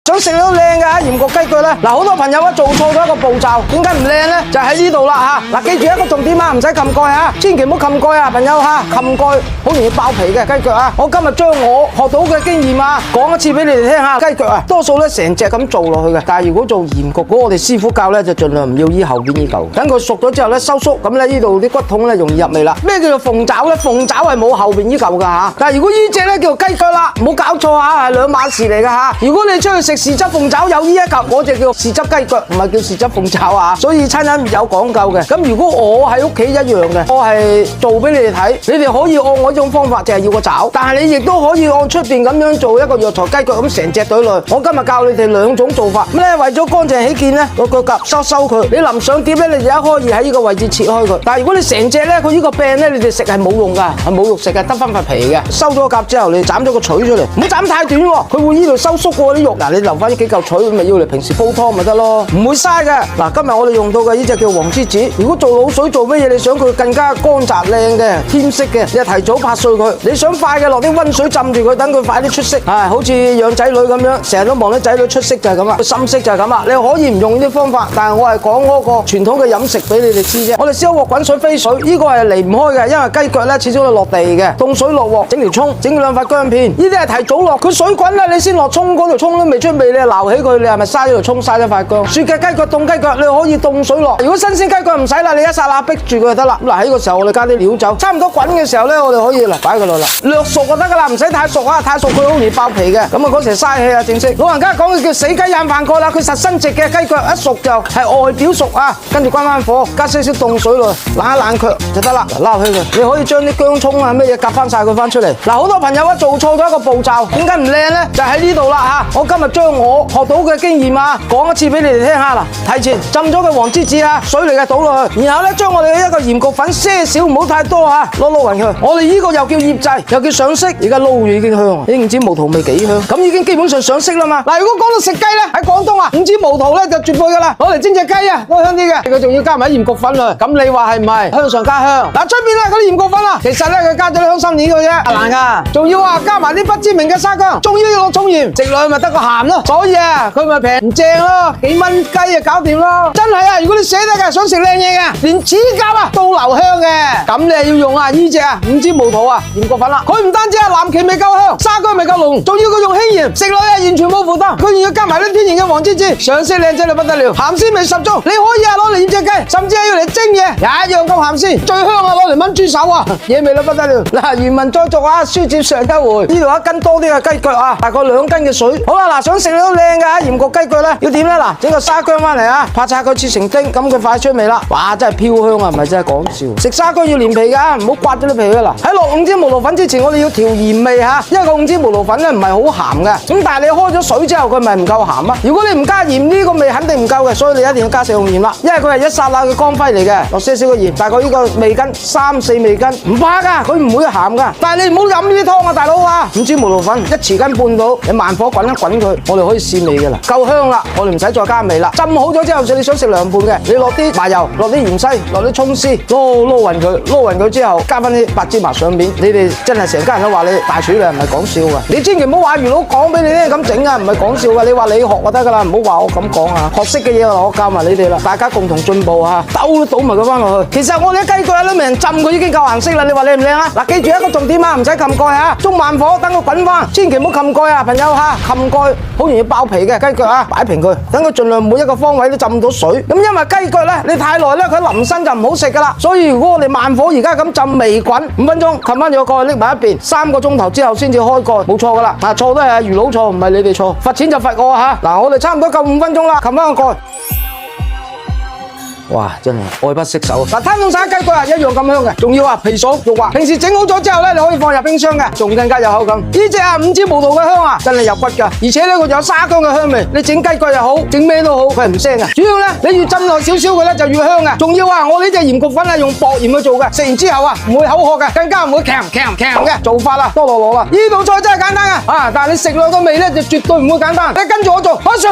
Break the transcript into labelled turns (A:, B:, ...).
A: 想食到靚嘅鹽焗雞腳咧，嗱好多朋友做錯咗一個步驟，點解唔靚咧？就喺呢度啦嚇！嗱記住一個重點啊，唔使冚蓋啊，千祈唔好冚蓋啊，朋友嚇，冚蓋好容易爆皮嘅雞腳啊！我今日將我學到嘅經驗啊，講一次俾你哋聽下。雞腳啊，多數咧成隻咁做落去嘅，但係如果做鹽焗嗰我哋師傅教咧，就盡量唔要依後邊呢嚿，等佢熟咗之後咧收縮，咁咧呢度啲骨筒咧容易入味啦。咩叫做鳳爪咧？鳳爪係冇後邊呢嚿㗎嚇，但係如果呢隻咧叫做雞腳啦，唔好搞錯嚇，係兩碼事嚟㗎嚇。如果你出去食豉汁鳳爪有呢一嚿，嗰隻叫豉汁雞腳，唔係叫豉汁鳳爪啊。所以餐飲有講究嘅。咁如果我喺屋企一樣嘅，我係做俾你哋睇，你哋可以按我呢種方法，就係要個爪，但係你亦都可以按出邊咁樣做一個藥材雞腳咁成隻隊落去。我今日教你哋兩種做法，咁咧為咗乾淨起見咧，個腳甲收佢，你臨上碟咧，你就一開二喺呢個位置切開佢。但係如果你成隻咧，佢呢個柄咧，你哋食係冇用㗎，係冇肉食嘅，得翻塊皮嘅。收咗個甲之後，你斬咗個鎚出嚟，唔好斬太短喎，佢會呢度收縮過啲肉。嗱，你留翻呢幾嚿鎚，咪要嚟平時煲湯咪得咯，唔會嘥嘅。嗱，今日我哋用到嘅呢隻叫黃梔子。如果做滷水做乜嘢，你想佢更加乾雜靚嘅、添色嘅，你提早拍碎佢。你想快嘅，落啲溫水浸住佢，等佢快啲出色。係，好似養仔女咁樣，成日都望啲仔女出色就係咁啦，深色就係咁啦。你可以唔用呢啲方法，但係我係講嗰個傳統嘅飲食俾你哋知啫。我哋燒鑊滾水飛水，呢個係離唔開嘅，因為雞腳咧始終都落地嘅。凍水落鑊，整條葱，整兩塊薑片，呢啲係提早落。佢水滾啦，你先落葱，嗰條葱都未出味，你撈起佢，你係咪嘥咗條葱，嘥咗塊薑？雪嘅雞腳、凍雞腳，你可以凍水落。如果新鮮雞腳唔使啦，你一剎那逼住佢就得啦。嗱，喺呢個時候我哋加啲料酒，差唔多滾嘅時候咧，我哋可以嚟擺佢落啦，略熟就得噶啦，唔使太熟啊，太熟佢好容易爆皮嘅。咁啊嗰時嘥氣啊，正式。老人家講嘅叫死雞眼飯蓋啦，佢實身直嘅雞腳一熟就係外表熟啊，跟住關翻火，加少少凍水落，冷一冷卻就得啦。嗱，撈起佢，你可以將啲薑葱啊咩嘢夾翻晒佢翻出嚟。嗱，好多朋友啊做錯咗一個步驟，點解唔靚咧？就喺呢度啦嚇！我今日將我學到嘅經驗啊，講一次俾你哋聽下啦。提前浸咗個黃梔子啊，水嚟嘅倒落去，然後咧將我哋嘅一個鹽焗粉些少，唔好太多嚇，撈勻佢。我哋呢個又叫醃製，又叫上色，而家撈住已經香，你唔知毛桃味幾香，咁已經基本上上色啦嘛。嗱，如果講到食雞咧，喺廣東啊，唔知毛桃咧就絕配噶啦，攞嚟蒸隻雞啊，都香啲嘅。佢仲要加埋鹽焗粉啊，咁你話係唔係香上加香？嗱，出邊咧嗰啲鹽焗粉啊，其實咧佢加咗啲香辛料嘅啫，難噶，仲要啊加埋啲不知名嘅沙薑，仲要落葱鹽，食落去咪得個鹹咯。所以啊，佢咪平唔正咯，幾蚊雞啊搞掂咯。真係啊，如果你捨得嘅，想食靚嘢嘅，連指甲啊都留香嘅，咁你係要用啊呢隻啊五枝毛桃啊鹽焗粉啦。佢唔單止係藍芪味夠香，沙薑味夠濃，仲要佢用輕鹽，食落去完全冇負擔。佢仲要加埋啲天然嘅黃梔子，上色靚仔到不得了，鹹鮮味十足。你可以啊攞嚟醃隻雞，甚至係要嚟蒸嘢，一樣咁鹹鮮。最香啊攞嚟炆豬手啊，野味到不得了。嗱，原文再續啊，書接上一回，呢度一斤多啲嘅雞腳啊，大概2斤嘅水。好啦，嗱，想食到靚嘅鹽焗雞腳咧，要點咧？嗱，整個沙薑翻嚟啊，拍拆佢切成丁，咁佢快出味啦。哇，真係飄香啊，唔係真係講笑。食沙薑要連皮噶，唔好刮咗啲皮噶啦。喺落5支毛桃粉之前，我哋要調鹽味吓，因為個5支毛桃粉咧唔係好鹹嘅。咁但係你開咗水之後，佢咪唔夠鹹啊？如果你唔加鹽，呢個味肯定唔夠嘅，所以你一定要加食用鹽啦。因為佢係一剎那嘅光輝嚟嘅，落些少嘅鹽，大概呢個味斤3、4味斤，唔怕噶，佢唔會鹹噶。但係你唔好飲呢啲湯啊，大佬啊！5支毛桃粉1匙羹半到，你慢火滾一滾佢，我哋可以試味嘅啦，夠香啦，我哋唔使再加味啦。浸好咗之後，你想食涼拌嘅，你落啲麻油，落啲芫荽，落啲葱絲，撈勻佢之後，加翻啲白芝麻上面。你哋真係成家人都話你大廚嚟，唔係講笑噶。你千祈唔好話魚佬講俾你聽咁整啊，唔係講笑噶。你話你學就得噶啦，唔好話我咁講啊。學識嘅嘢我教埋你哋啦，大家共同進步啊！倒埋佢翻落去。其實我哋啲雞腳都未人浸佢已經夠顏色啦。你話靚唔靚啊？嗱，記住一個重點啊，唔使冚蓋啊，中慢火等佢滾翻，千祈唔好冚蓋啊，朋友嚇，冚蓋好容易爆皮嘅雞腳啊，擺平佢，等佢盡量每一個方位都浸到水。咁因為雞腳咧，你太耐咧，佢淋身就唔好食噶啦。所以如果我哋慢火而家咁浸微滾5分鐘，冚翻咗個蓋拎埋一邊，3個鐘頭之後先至開蓋，冇錯噶啦。嗱，錯都係魚佬錯，唔係你哋錯，罰錢就罰我嚇。嗱，我哋差唔多夠5分鐘啦，冚翻個蓋。哇，真係愛不釋手。嗱，攤凍晒雞腳啊，一樣咁香嘅，仲要啊皮爽肉滑。平時整好咗之後咧，你可以放入冰箱嘅，仲更加有口感。呢隻啊5支毛桃嘅香啊，真係有骨噶，而且咧佢有沙薑嘅香味。你整雞腳又好，整咩都好，佢係唔腥嘅。主要咧你越浸耐少少佢咧就越香嘅。仲要啊，我呢隻鹽焗粉係用薄鹽去做嘅，食完之後啊唔會口渴嘅，更加唔會鉗嘅做法啦，多羅羅啦。呢道菜真係簡單啊，但係你食落個味咧就絕對唔會簡單。你跟住我做，開水。